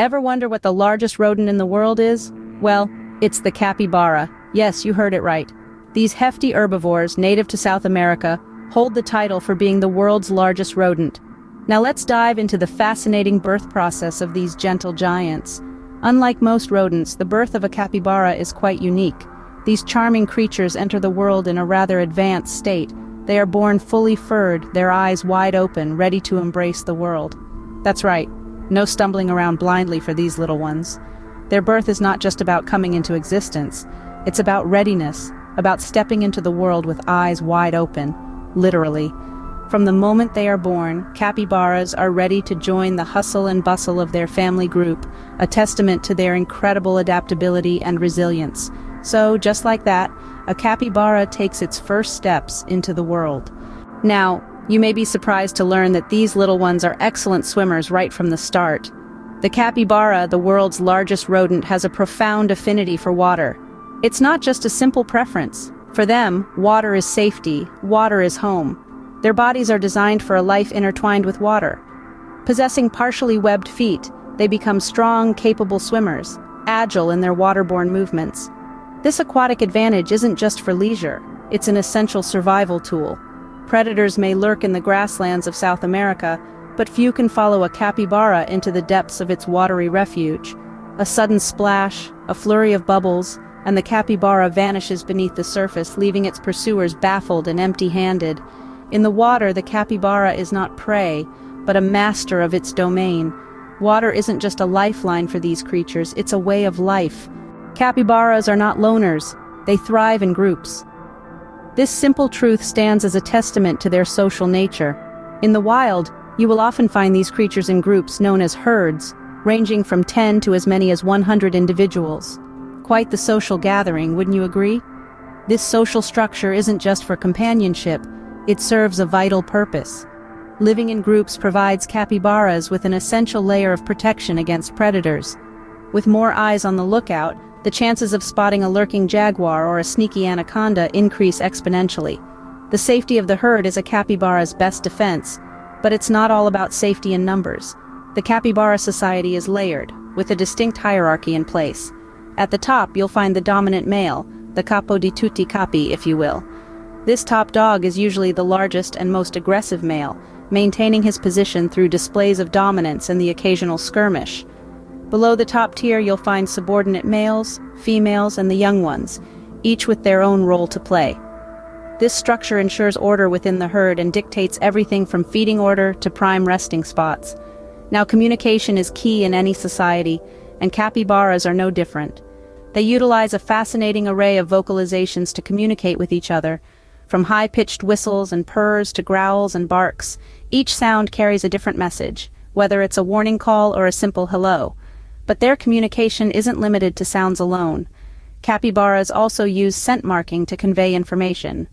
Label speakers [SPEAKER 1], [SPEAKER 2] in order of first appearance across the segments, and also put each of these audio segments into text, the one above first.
[SPEAKER 1] Ever wonder what the largest rodent in the world is? Well, it's the capybara. Yes, you heard it right. These hefty herbivores, native to South America, hold the title for being the world's largest rodent. Now let's dive into the fascinating birth process of these gentle giants. Unlike most rodents, the birth of a capybara is quite unique. These charming creatures enter the world in a rather advanced state. They are born fully furred, their eyes wide open, ready to embrace the world. That's right, no stumbling around blindly for these little ones. Their birth is not just about coming into existence. It's about readiness, about stepping into the world with eyes wide open, literally. From the moment they are born, capybaras are ready to join the hustle and bustle of their family group, a testament to their incredible adaptability and resilience. So, just like that, a capybara takes its first steps into the world. Now, you may be surprised to learn that these little ones are excellent swimmers right from the start. The capybara, the world's largest rodent, has a profound affinity for water. It's not just a simple preference. For them, water is safety, water is home. Their bodies are designed for a life intertwined with water. Possessing partially webbed feet, they become strong, capable swimmers, agile in their waterborne movements. This aquatic advantage isn't just for leisure, it's an essential survival tool. Predators may lurk in the grasslands of South America, but few can follow a capybara into the depths of its watery refuge. A sudden splash, a flurry of bubbles, and the capybara vanishes beneath the surface, leaving its pursuers baffled and empty-handed. In the water, the capybara is not prey, but a master of its domain. Water isn't just a lifeline for these creatures, it's a way of life. Capybaras are not loners, they thrive in groups. This simple truth stands as a testament to their social nature. In the wild, you will often find these creatures in groups known as herds, ranging from 10 to as many as 100 individuals. Quite the social gathering, wouldn't you agree? This social structure isn't just for companionship, it serves a vital purpose. Living in groups provides capybaras with an essential layer of protection against predators. With more eyes on the lookout, the chances of spotting a lurking jaguar or a sneaky anaconda increase exponentially. The safety of the herd is a capybara's best defense, but it's not all about safety in numbers. The capybara society is layered, with a distinct hierarchy in place. At the top, you'll find the dominant male, the capo di tutti capi, if you will. This top dog is usually the largest and most aggressive male, maintaining his position through displays of dominance and the occasional skirmish. Below the top tier, you'll find subordinate males, females, and the young ones, each with their own role to play. This structure ensures order within the herd and dictates everything from feeding order to prime resting spots. Now, communication is key in any society, and capybaras are no different. They utilize a fascinating array of vocalizations to communicate with each other. From high-pitched whistles and purrs to growls and barks, each sound carries a different message, whether it's a warning call or a simple hello. But their communication isn't limited to sounds alone. Capybaras also use scent marking to convey information.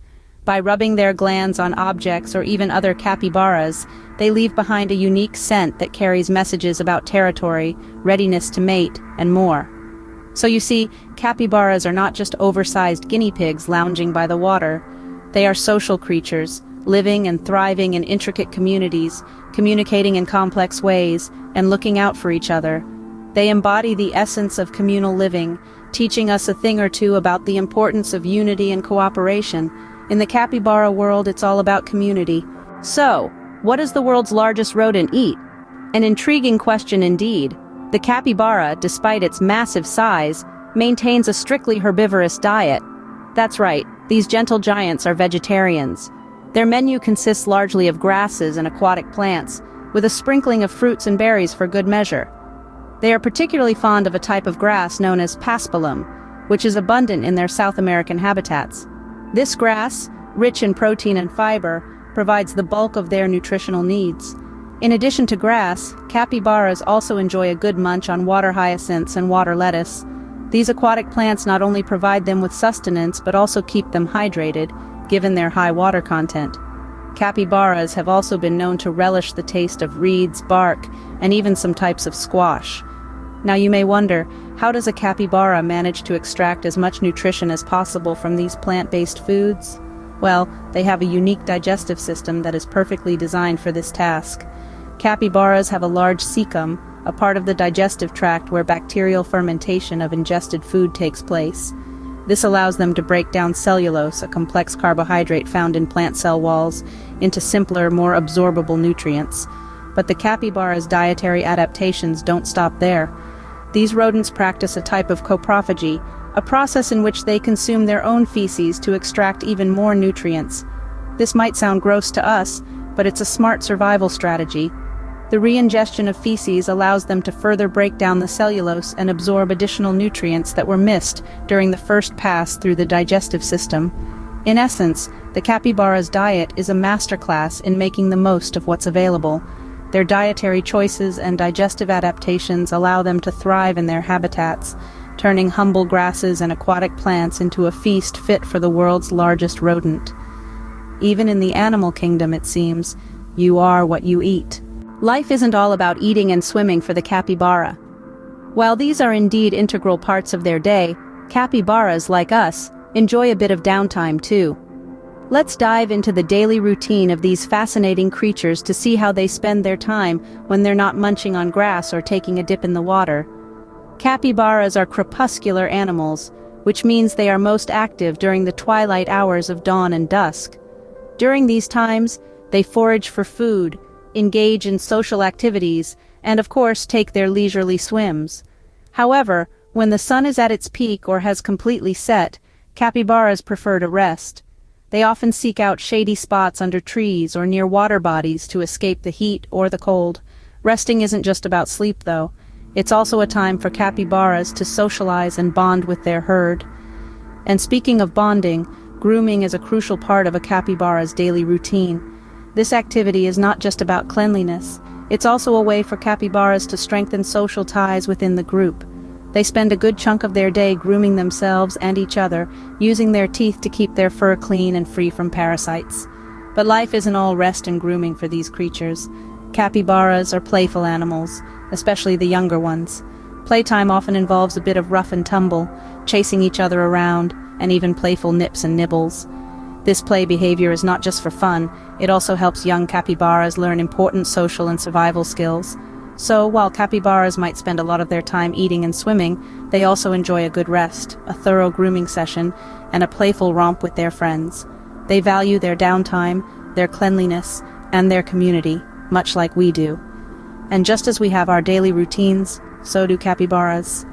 [SPEAKER 1] By rubbing their glands on objects or even other capybaras, they leave behind a unique scent that carries messages about territory, readiness to mate, and more. So you see, capybaras are not just oversized guinea pigs lounging by the water. They are social creatures, living and thriving in intricate communities, communicating in complex ways, and looking out for each other. They embody the essence of communal living, teaching us a thing or two about the importance of unity and cooperation. In the capybara world, it's all about community. So, what does the world's largest rodent eat? An intriguing question indeed. The capybara, despite its massive size, maintains a strictly herbivorous diet. That's right, these gentle giants are vegetarians. Their menu consists largely of grasses and aquatic plants, with a sprinkling of fruits and berries for good measure. They are particularly fond of a type of grass known as paspalum, which is abundant in their South American habitats. This grass, rich in protein and fiber, provides the bulk of their nutritional needs. In addition to grass, capybaras also enjoy a good munch on water hyacinths and water lettuce. These aquatic plants not only provide them with sustenance but also keep them hydrated, given their high water content. Capybaras have also been known to relish the taste of reeds, bark, and even some types of squash. Now you may wonder, how does a capybara manage to extract as much nutrition as possible from these plant-based foods? Well, they have a unique digestive system that is perfectly designed for this task. Capybaras have a large cecum, a part of the digestive tract where bacterial fermentation of ingested food takes place. This allows them to break down cellulose, a complex carbohydrate found in plant cell walls, into simpler, more absorbable nutrients. But the capybara's dietary adaptations don't stop there. These rodents practice a type of coprophagy, a process in which they consume their own feces to extract even more nutrients. This might sound gross to us, but it's a smart survival strategy. The re-ingestion of feces allows them to further break down the cellulose and absorb additional nutrients that were missed during the first pass through the digestive system. In essence, the capybara's diet is a masterclass in making the most of what's available. Their dietary choices and digestive adaptations allow them to thrive in their habitats, turning humble grasses and aquatic plants into a feast fit for the world's largest rodent. Even in the animal kingdom, it seems, you are what you eat. Life isn't all about eating and swimming for the capybara. While these are indeed integral parts of their day, capybaras, like us, enjoy a bit of downtime too. Let's dive into the daily routine of these fascinating creatures to see how they spend their time when they're not munching on grass or taking a dip in the water. Capybaras are crepuscular animals, which means they are most active during the twilight hours of dawn and dusk. During these times, they forage for food, engage in social activities, and of course take their leisurely swims. However, when the sun is at its peak or has completely set, capybaras prefer to rest. They often seek out shady spots under trees or near water bodies to escape the heat or the cold. Resting isn't just about sleep, though. It's also a time for capybaras to socialize and bond with their herd. And speaking of bonding, grooming is a crucial part of a capybara's daily routine. This activity is not just about cleanliness. It's also a way for capybaras to strengthen social ties within the group. They spend a good chunk of their day grooming themselves and each other, using their teeth to keep their fur clean and free from parasites. But life isn't all rest and grooming for these creatures. Capybaras are playful animals, especially the younger ones. Playtime often involves a bit of rough and tumble, chasing each other around, and even playful nips and nibbles. This play behavior is not just for fun, it also helps young capybaras learn important social and survival skills. So, while capybaras might spend a lot of their time eating and swimming, they also enjoy a good rest, a thorough grooming session, and a playful romp with their friends. They value their downtime, their cleanliness, and their community, much like we do. And just as we have our daily routines, so do capybaras.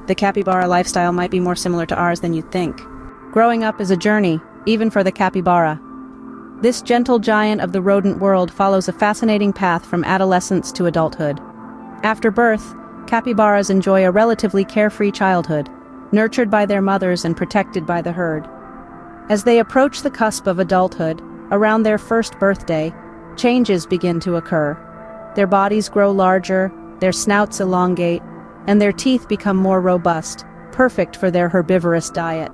[SPEAKER 1] The capybara lifestyle might be more similar to ours than you'd think. Growing up is a journey, even for the capybara. This gentle giant of the rodent world follows a fascinating path from adolescence to adulthood. After birth, capybaras enjoy a relatively carefree childhood, nurtured by their mothers and protected by the herd. As they approach the cusp of adulthood, around their first birthday, changes begin to occur. Their bodies grow larger, their snouts elongate, and their teeth become more robust, perfect for their herbivorous diet.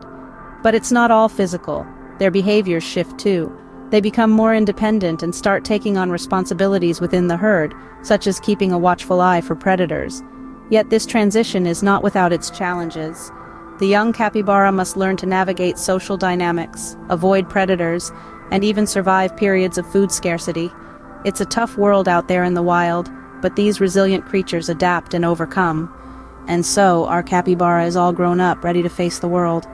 [SPEAKER 1] But it's not all physical. Their behaviors shift too. They become more independent and start taking on responsibilities within the herd, such as keeping a watchful eye for predators. Yet this transition is not without its challenges. The young capybara must learn to navigate social dynamics, avoid predators, and even survive periods of food scarcity. It's a tough world out there in the wild, but these resilient creatures adapt and overcome. And so, our capybara is all grown up, ready to face the world.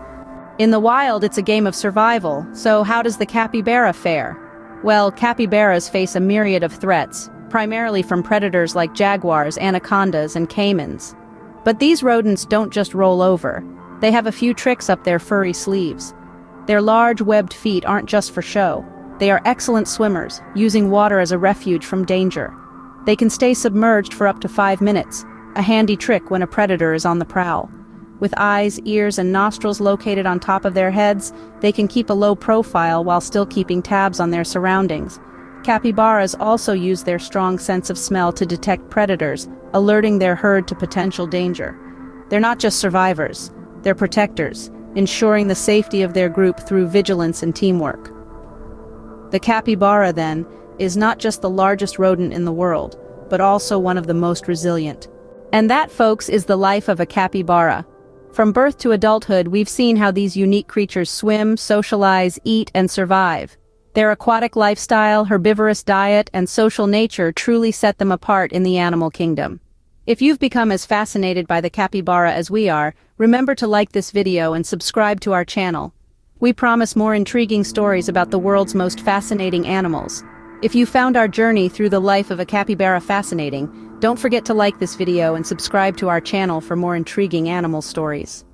[SPEAKER 1] In the wild, it's a game of survival, so how does the capybara fare? Well, capybaras face a myriad of threats, primarily from predators like jaguars, anacondas, and caimans. But these rodents don't just roll over. They have a few tricks up their furry sleeves. Their large, webbed feet aren't just for show. They are excellent swimmers, using water as a refuge from danger. They can stay submerged for up to 5 minutes, a handy trick when a predator is on the prowl. With eyes, ears, and nostrils located on top of their heads, they can keep a low profile while still keeping tabs on their surroundings. Capybaras also use their strong sense of smell to detect predators, alerting their herd to potential danger. They're not just survivors, they're protectors, ensuring the safety of their group through vigilance and teamwork. The capybara, then, is not just the largest rodent in the world, but also one of the most resilient. And that, folks, is the life of a capybara. From birth to adulthood, we've seen how these unique creatures swim, socialize, eat, and survive. Their aquatic lifestyle, herbivorous diet, and social nature truly set them apart in the animal kingdom. If you've become as fascinated by the capybara as we are, remember to like this video and subscribe to our channel. We promise more intriguing stories about the world's most fascinating animals. If you found our journey through the life of a capybara fascinating, don't forget to like this video and subscribe to our channel for more intriguing animal stories.